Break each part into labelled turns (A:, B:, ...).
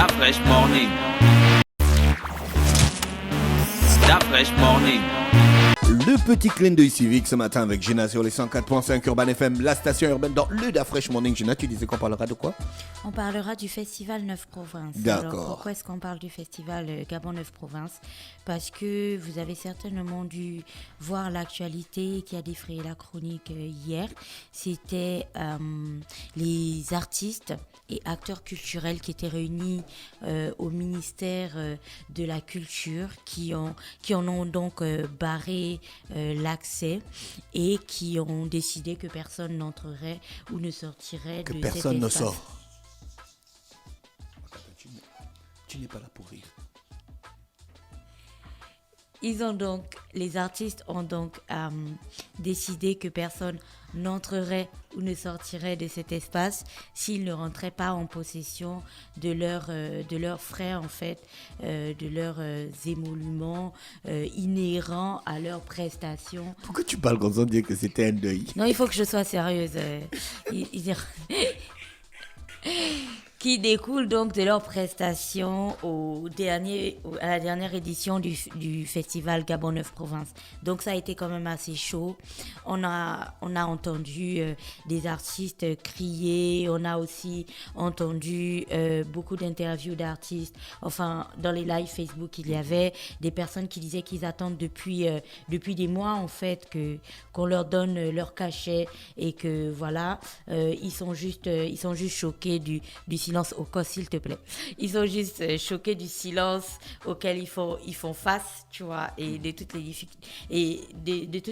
A: Fresh Morning. Fresh Morning.
B: Le petit clin d'œil civique ce matin avec Gina sur les 104.5 Urban FM, la station urbaine dans le Da Fresh Morning. Gina, tu disais qu'on parlera de quoi?
C: On parlera du festival 9 Provinces.
B: D'accord.
C: Alors, pourquoi est-ce qu'on parle du festival Gabon 9 Provinces? Parce que vous avez certainement dû voir l'actualité qui a défrayé la chronique hier. C'était les artistes et acteurs culturels qui étaient réunis au ministère de la Culture qui en ont donc barré l'accès et qui ont décidé que personne n'entrerait ou ne sortirait
B: que
C: de
B: personne
C: cet
B: ne
C: espace.
B: sort. Tu n'es pas là pour rire.
C: Les artistes ont donc décidé que personne n'entrerait ou ne sortirait de cet espace s'ils ne rentraient pas en possession de leurs frais, en fait, de leurs émoluments inhérents à leurs prestations.
B: Pourquoi tu parles comme ça, on dirait que c'était un deuil?
C: Non, il faut que je sois sérieuse. Qui découle donc de leurs prestations à la dernière édition du festival Gabon 9 Provinces. Donc ça a été quand même assez chaud. On a entendu des artistes crier, on a aussi entendu beaucoup d'interviews d'artistes. Enfin, dans les lives Facebook, il y avait des personnes qui disaient qu'ils attendent depuis des mois en fait qu'on leur donne leur cachet et que voilà, ils sont juste choqués du silence au cas, s'il te plaît. Ils sont juste choqués du silence auquel ils font face, tu vois, et de toutes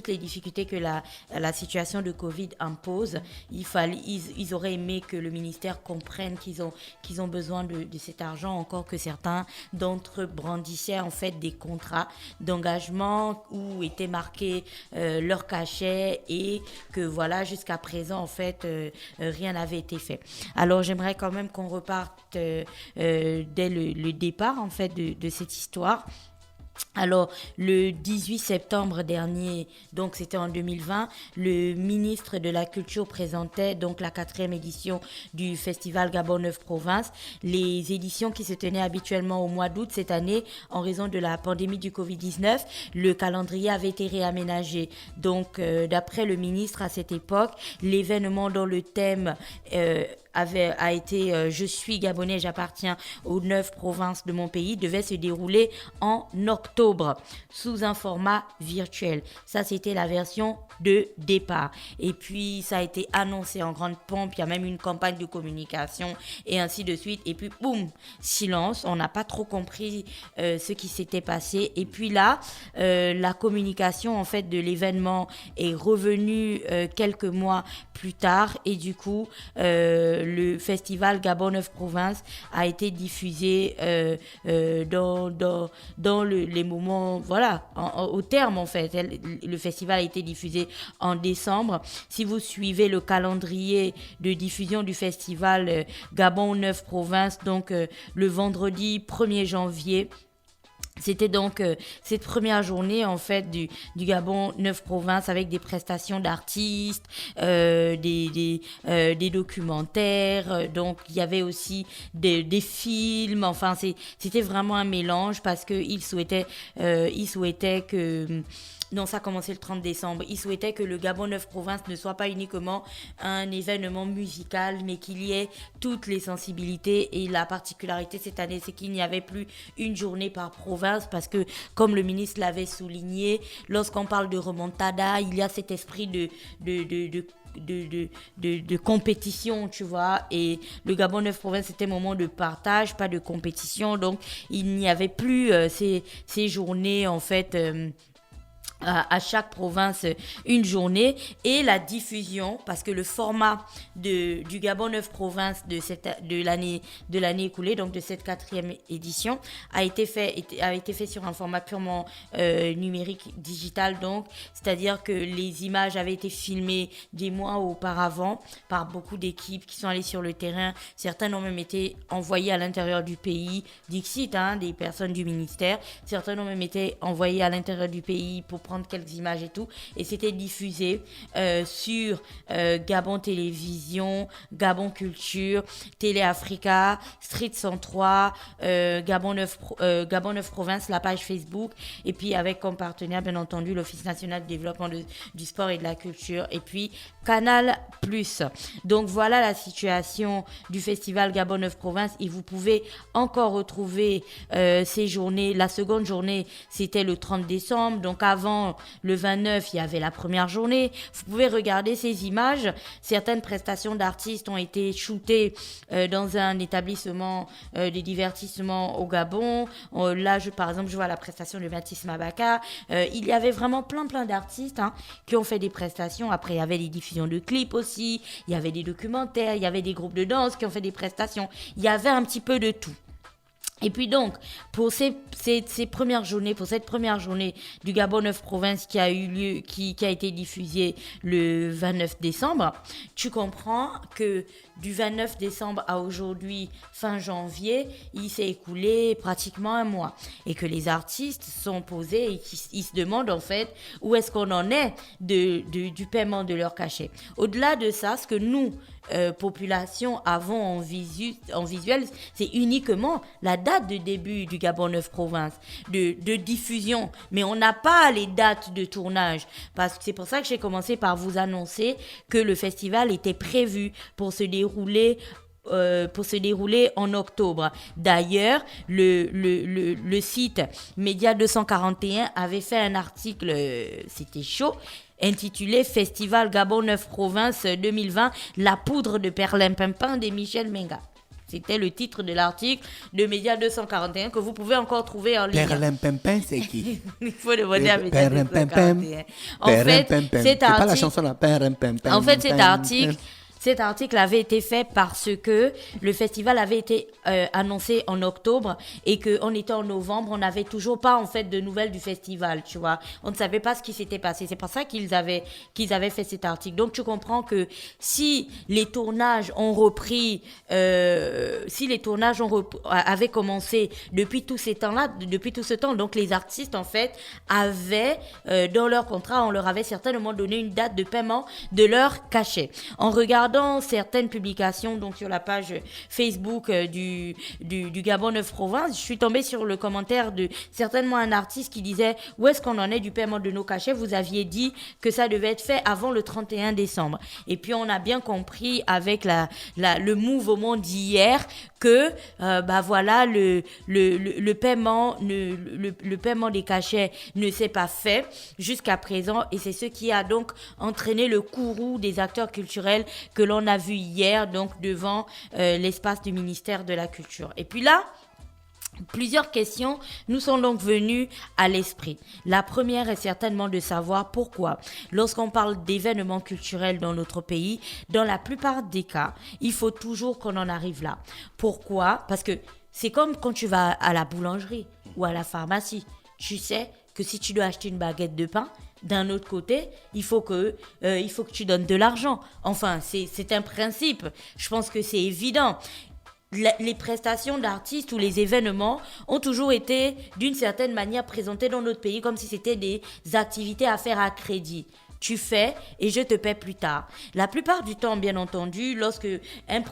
C: les difficultés que la situation de Covid impose. Ils auraient aimé que le ministère comprenne qu'ils ont besoin de cet argent, encore que certains d'entre eux brandissaient en fait des contrats d'engagement où était marqué leur cachet et que voilà, jusqu'à présent en fait rien n'avait été fait. Alors j'aimerais quand même qu'on reparte dès le départ en fait de cette histoire. Alors, le 18 septembre dernier, donc c'était en 2020, le ministre de la Culture présentait donc la 4e édition du festival Gabon 9 Provinces. Les éditions qui se tenaient habituellement au mois d'août cette année, en raison de la pandémie du Covid-19, le calendrier avait été réaménagé. Donc, d'après le ministre à cette époque, l'événement dont le thème a été je suis gabonais, j'appartiens aux 9 provinces de mon pays, devait se dérouler en octobre sous un format virtuel. Ça, c'était la version de départ. Et puis, ça a été annoncé en grande pompe. Il y a même une campagne de communication et ainsi de suite. Et puis, boum, silence. On n'a pas trop compris ce qui s'était passé. Et puis là, la communication en fait de l'événement est revenue quelques mois plus tard. Et du coup, le festival Gabon 9 Provinces a été diffusé dans les moments, voilà, au terme en fait. Le festival a été diffusé en décembre. Si vous suivez le calendrier de diffusion du festival Gabon 9 Provinces, donc le vendredi 1er janvier, c'était donc cette première journée en fait du Gabon 9 Provinces avec des prestations d'artistes, des documentaires, donc il y avait aussi des films, enfin c'était vraiment un mélange parce que ils souhaitaient que non, ça a commencé le 30 décembre. Ils souhaitaient que le Gabon 9 Provinces ne soit pas uniquement un événement musical, mais qu'il y ait toutes les sensibilités. Et la particularité cette année, c'est qu'il n'y avait plus une journée par province parce que, comme le ministre l'avait souligné, lorsqu'on parle de remontada, il y a cet esprit de compétition, tu vois, et le Gabon 9 Provinces c'était un moment de partage, pas de compétition, donc il n'y avait plus ces journées en fait à chaque province une journée et la diffusion parce que le format du Gabon 9 provinces de l'année écoulée, donc de cette 4e édition, a été fait sur un format purement numérique digital, donc c'est-à-dire que les images avaient été filmées des mois auparavant par beaucoup d'équipes qui sont allées sur le terrain. Certaines ont même été envoyées à l'intérieur du pays, Dixit, des personnes du ministère. Certaines ont même été envoyées à l'intérieur du pays pour prendre quelques images et tout. Et c'était diffusé sur Gabon Télévision, Gabon Culture, Télé Africa, Street 103, Gabon 9 Province, la page Facebook. Et puis avec comme partenaire, bien entendu, l'Office national de développement du sport et de la culture. Et puis Canal+. Donc voilà la situation du festival Gabon 9 Province. Et vous pouvez encore retrouver ces journées. La seconde journée, c'était le 30 décembre. Donc avant le 29, il y avait la première journée. Vous pouvez regarder ces images. Certaines prestations d'artistes ont été shootées dans un établissement de divertissement au Gabon. Là, par exemple, je vois la prestation de Mathis Mabaka. Il y avait vraiment plein d'artistes qui ont fait des prestations. Après, il y avait des diffusions de clips aussi. Il y avait des documentaires. Il y avait des groupes de danse qui ont fait des prestations. Il y avait un petit peu de tout. Et puis donc, pour ces premières journées, pour cette première journée du Gabon 9 Province qui a eu lieu, qui a été diffusée le 29 décembre, tu comprends que du 29 décembre à aujourd'hui, fin janvier, il s'est écoulé pratiquement un mois. Et que les artistes sont posés et ils se demandent en fait où est-ce qu'on en est du paiement de leur cachet. Au-delà de ça, ce que nous, population avons en visuel, c'est uniquement la date de début du Gabon 9 Province, de diffusion, mais on n'a pas les dates de tournage, parce que c'est pour ça que j'ai commencé par vous annoncer que le festival était prévu pour se dérouler en octobre. D'ailleurs, le site Média 241 avait fait un article, c'était chaud, intitulé Festival Gabon 9 Province 2020, la poudre de perlimpinpin de Michel Menga. C'était le titre de l'article de Média 241 que vous pouvez encore trouver en ligne.
B: Perlimpinpin, c'est qui?
C: Il faut demander à Média 241. En fait, cet
B: pas la chanson là. Perlimpinpin.
C: En fait, cet article avait été fait parce que le festival avait été annoncé en octobre et qu'on était en novembre, on n'avait toujours pas en fait de nouvelles du festival, tu vois. On ne savait pas ce qui s'était passé. C'est pour ça qu'ils avaient fait cet article. Donc tu comprends que si les tournages ont repris, avaient commencé depuis tous ces temps-là, depuis tout ce temps, donc les artistes en fait avaient dans leur contrat, on leur avait certainement donné une date de paiement de leur cachet. En regardant certaines publications donc sur la page Facebook du Gabon 9 Province, je suis tombée sur le commentaire de certainement un artiste qui disait où est-ce qu'on en est du paiement de nos cachets, vous aviez dit que ça devait être fait avant le 31 décembre. Et puis on a bien compris avec le mouvement d'hier que voilà le paiement des cachets ne s'est pas fait jusqu'à présent, et c'est ce qui a donc entraîné le courroux des acteurs culturels que l'on a vu hier donc devant l'espace du ministère de la Culture. Et puis là, plusieurs questions nous sont donc venues à l'esprit. La première est certainement de savoir pourquoi, lorsqu'on parle d'événements culturels dans notre pays, dans la plupart des cas, il faut toujours qu'on en arrive là. Pourquoi ? Parce que c'est comme quand tu vas à la boulangerie ou à la pharmacie. Tu sais que si tu dois acheter une baguette de pain, d'un autre côté, il faut que tu donnes de l'argent. Enfin, c'est un principe. Je pense que c'est évident. Les prestations d'artistes ou les événements ont toujours été d'une certaine manière présentés dans notre pays comme si c'était des activités à faire à crédit. Tu fais et je te paie plus tard. La plupart du temps, bien entendu, lorsque un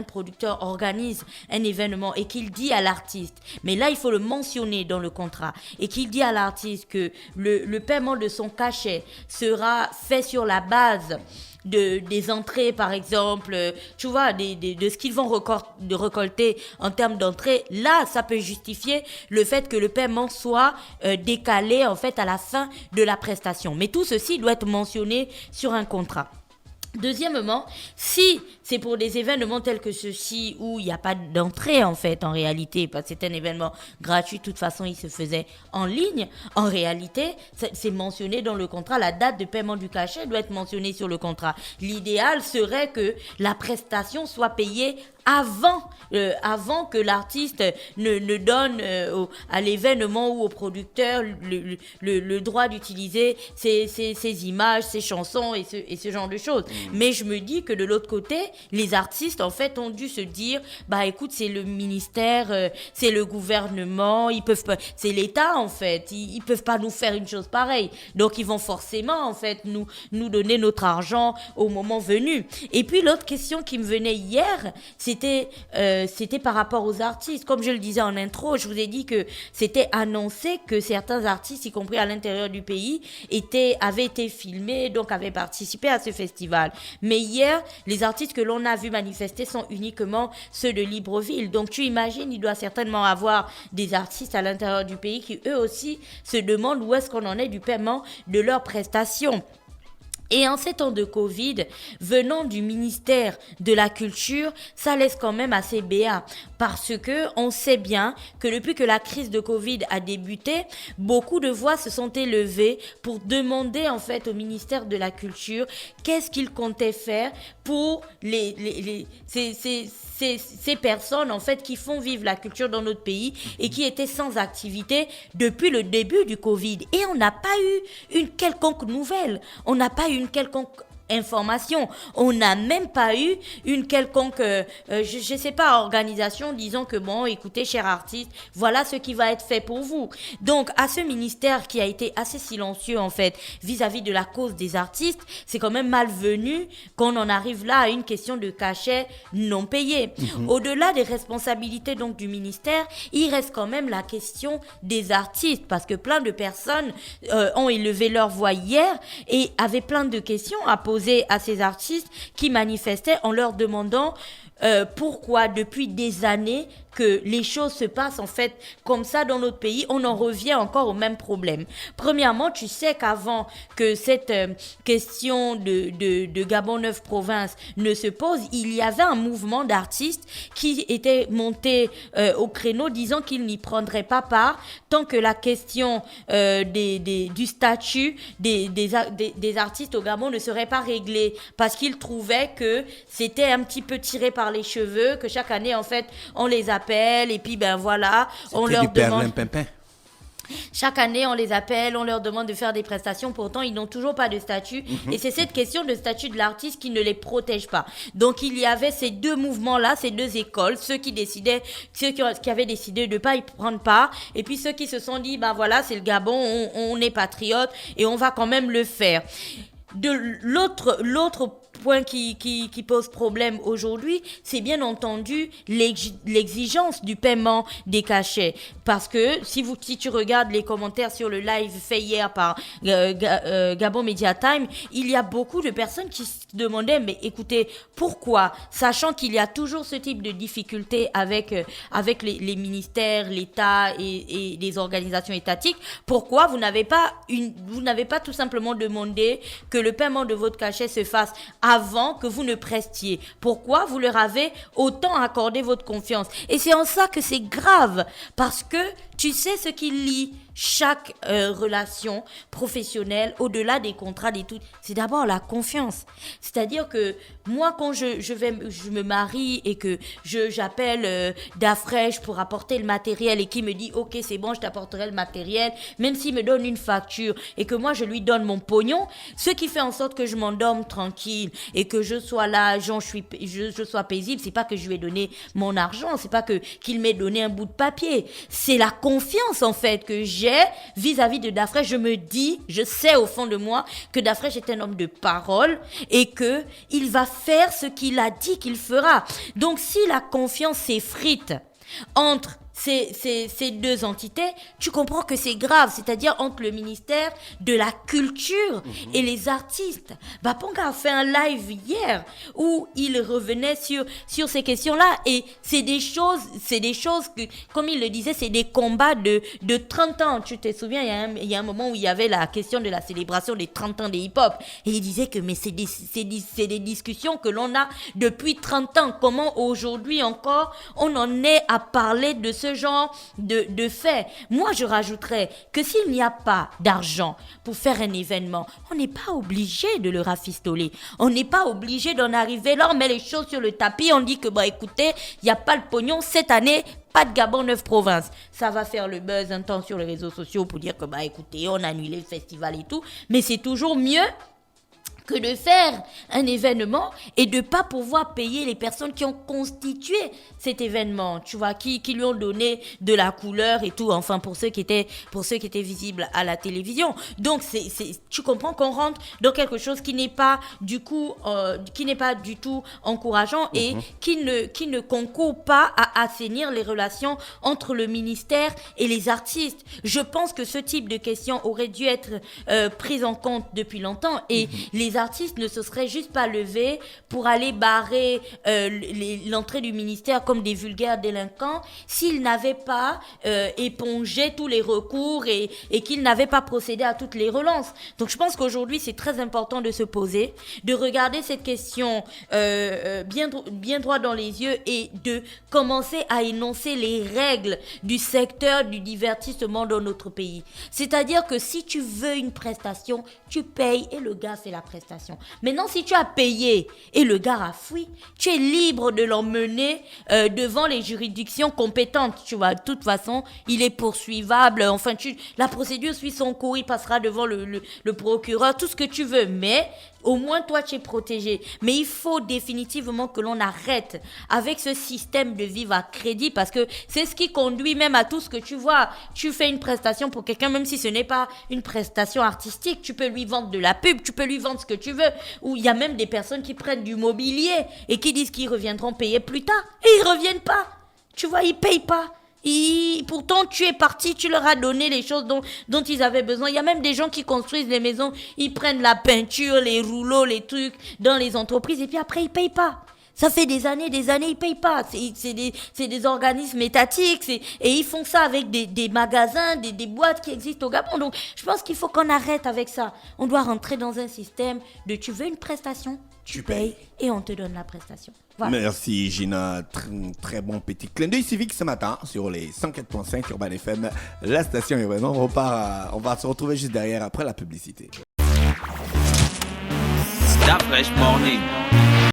C: producteur organise un événement et qu'il dit à l'artiste, mais là il faut le mentionner dans le contrat, et qu'il dit à l'artiste que le paiement de son cachet sera fait sur la base des entrées, par exemple, tu vois, de ce qu'ils vont récolter en termes d'entrées, là, ça peut justifier le fait que le paiement soit décalé, en fait, à la fin de la prestation. Mais tout ceci doit être mentionné sur un contrat. Deuxièmement, si c'est pour des événements tels que ceux-ci où il n'y a pas d'entrée en fait en réalité, parce que c'est un événement gratuit, de toute façon il se faisait en ligne, en réalité c'est mentionné dans le contrat, la date de paiement du cachet doit être mentionnée sur le contrat. L'idéal serait que la prestation soit payée avant que l'artiste ne donne à l'événement ou au producteur le droit d'utiliser ses images, ses chansons et ce genre de choses. Mais je me dis que de l'autre côté, les artistes en fait ont dû se dire bah écoute, c'est le ministère, c'est le gouvernement, ils peuvent pas, c'est l'État en fait, ils peuvent pas nous faire une chose pareille. Donc ils vont forcément en fait nous donner notre argent au moment venu. Et puis l'autre question qui me venait hier, c'était par rapport aux artistes. Comme je le disais en intro, je vous ai dit que c'était annoncé que certains artistes, y compris à l'intérieur du pays, avaient été filmés, donc avaient participé à ce festival. Mais hier, les artistes que l'on a vus manifester sont uniquement ceux de Libreville. Donc tu imagines, il doit certainement avoir des artistes à l'intérieur du pays qui eux aussi se demandent où est-ce qu'on en est du paiement de leurs prestations. Et en ces temps de Covid, venant du ministère de la Culture, ça laisse quand même assez béat. Parce que on sait bien que depuis que la crise de Covid a débuté, beaucoup de voix se sont élevées pour demander en fait au ministère de la Culture qu'est-ce qu'il comptait faire pour ces personnes en fait qui font vivre la culture dans notre pays et qui étaient sans activité depuis le début du Covid. Et on n'a pas eu une quelconque nouvelle, on n'a pas eu une quelconque information, on n'a même pas eu une quelconque je sais pas, organisation disant que bon, écoutez chers artistes, voilà ce qui va être fait pour vous. Donc à ce ministère qui a été assez silencieux en fait vis-à-vis de la cause des artistes, c'est quand même malvenu qu'on en arrive là à une question de cachet non payé. Au-delà des responsabilités donc du ministère, il reste quand même la question des artistes parce que plein de personnes ont élevé leur voix hier et avaient plein de questions à poser à ces artistes qui manifestaient en leur demandant pourquoi depuis des années que les choses se passent en fait comme ça dans notre pays, on en revient encore au même problème. Premièrement, tu sais qu'avant que cette question de Gabon 9 province ne se pose, il y avait un mouvement d'artistes qui était monté au créneau disant qu'ils n'y prendraient pas part tant que la question du statut des artistes au Gabon ne serait pas réglée parce qu'ils trouvaient que c'était un petit peu tiré par les cheveux, que chaque année en fait on les appelle et puis ben voilà, on leur demande. Chaque année, on les appelle, on leur demande de faire des prestations. Pourtant, ils n'ont toujours pas de statut. Et c'est cette question de statut de l'artiste qui ne les protège pas. Donc, il y avait ces deux mouvements-là, ces deux écoles. Ceux qui avaient décidé de ne pas y prendre part. Et puis, ceux qui se sont dit, ben voilà, c'est le Gabon, on est patriote et on va quand même le faire. De l'autre point qui pose problème aujourd'hui, c'est bien entendu l'exigence du paiement des cachets. Parce que si tu regardes les commentaires sur le live fait hier par Gabon Media Time, il y a beaucoup de personnes qui se demandaient, mais écoutez, pourquoi, sachant qu'il y a toujours ce type de difficultés avec les ministères, l'État et les organisations étatiques, pourquoi vous n'avez pas tout simplement demandé que le paiement de votre cachet se fasse avant que vous ne prestiez? Pourquoi vous leur avez autant accordé votre confiance? Et c'est en ça que c'est grave, parce que tu sais ce qui lie chaque relation professionnelle, au-delà des contrats, des tout, c'est d'abord la confiance. C'est-à-dire que moi, quand je me marie et que j'appelle Dafresh pour apporter le matériel et qui me dit ok, c'est bon, je t'apporterai le matériel, même s'il me donne une facture et que moi je lui donne mon pognon, ce qui fait en sorte que je m'endorme tranquille et que je sois là, je sois paisible, c'est pas que je lui ai donné mon argent, c'est pas qu'il m'ait donné un bout de papier, c'est la confiance en fait que j'ai vis-à-vis de Dafresh. Je sais au fond de moi que Dafresh est un homme de parole et que il va faire ce qu'il a dit qu'il fera. Donc si la confiance s'effrite entre ces deux entités, tu comprends que c'est grave, c'est-à-dire entre le ministère de la Culture et les artistes. Baponga a fait un live hier où il revenait sur ces questions-là et c'est des choses que, comme il le disait, c'est des combats de 30 ans. Tu te souviens, il y a un moment où il y avait la question de la célébration des 30 ans des hip-hop et il disait que mais c'est des discussions que l'on a depuis 30 ans. Comment aujourd'hui encore on en est à parler de ce ce genre de fait. Moi, je rajouterais que s'il n'y a pas d'argent pour faire un événement, on n'est pas obligé de le rafistoler. On n'est pas obligé d'en arriver là, on met les choses sur le tapis, on dit que, écoutez, il n'y a pas de pognon cette année, pas de Gabon 9 provinces. Ça va faire le buzz un temps sur les réseaux sociaux pour dire que, écoutez, on a annulé le festival et tout. Mais c'est toujours mieux que de faire un événement et de pas pouvoir payer les personnes qui ont constitué cet événement, tu vois, qui lui ont donné de la couleur et tout, enfin pour ceux qui étaient visibles à la télévision. Donc tu comprends qu'on rentre dans quelque chose qui n'est pas du tout encourageant et qui ne concourt pas à assainir les relations entre le ministère et les artistes. Je pense que ce type de questions aurait dû être prise en compte depuis longtemps et les artistes ne se seraient juste pas levés pour aller barrer l'entrée du ministère comme des vulgaires délinquants s'ils n'avaient pas épongé tous les recours et qu'ils n'avaient pas procédé à toutes les relances. Donc je pense qu'aujourd'hui c'est très important de se poser, de regarder cette question bien droit dans les yeux et de commencer à énoncer les règles du secteur du divertissement dans notre pays. C'est-à-dire que si tu veux une prestation, tu payes et le gars fait la prestation. Maintenant, si tu as payé et le gars a fui, tu es libre de l'emmener devant les juridictions compétentes. Tu vois, de toute façon, il est poursuivable. Enfin, la procédure suit son cours, il passera devant le procureur, tout ce que tu veux. Mais au moins, toi, tu es protégé. Mais il faut définitivement que l'on arrête avec ce système de vivre à crédit parce que c'est ce qui conduit même à tout ce que tu vois. Tu fais une prestation pour quelqu'un, même si ce n'est pas une prestation artistique, tu peux lui vendre de la pub, tu peux lui vendre ce que tu veux. Ou il y a même des personnes qui prennent du mobilier et qui disent qu'ils reviendront payer plus tard. Et ils reviennent pas. Tu vois, ils payent pas. Pourtant, tu es parti, tu leur as donné les choses dont ils avaient besoin. Il y a même des gens qui construisent des maisons, ils prennent la peinture, les rouleaux, les trucs dans les entreprises et puis après, ils payent pas. Ça fait des années, ils payent pas. C'est des organismes étatiques et ils font ça avec des magasins, des boîtes qui existent au Gabon. Donc, je pense qu'il faut qu'on arrête avec ça. On doit rentrer dans un système de tu veux une prestation, tu payes et on te donne la prestation. Voilà.
B: Merci Gina, très bon petit clin d'œil civique ce matin sur les 104.5 Urban FM, la station urbaine. On va se retrouver juste derrière après la publicité.
A: Stop Fresh Morning.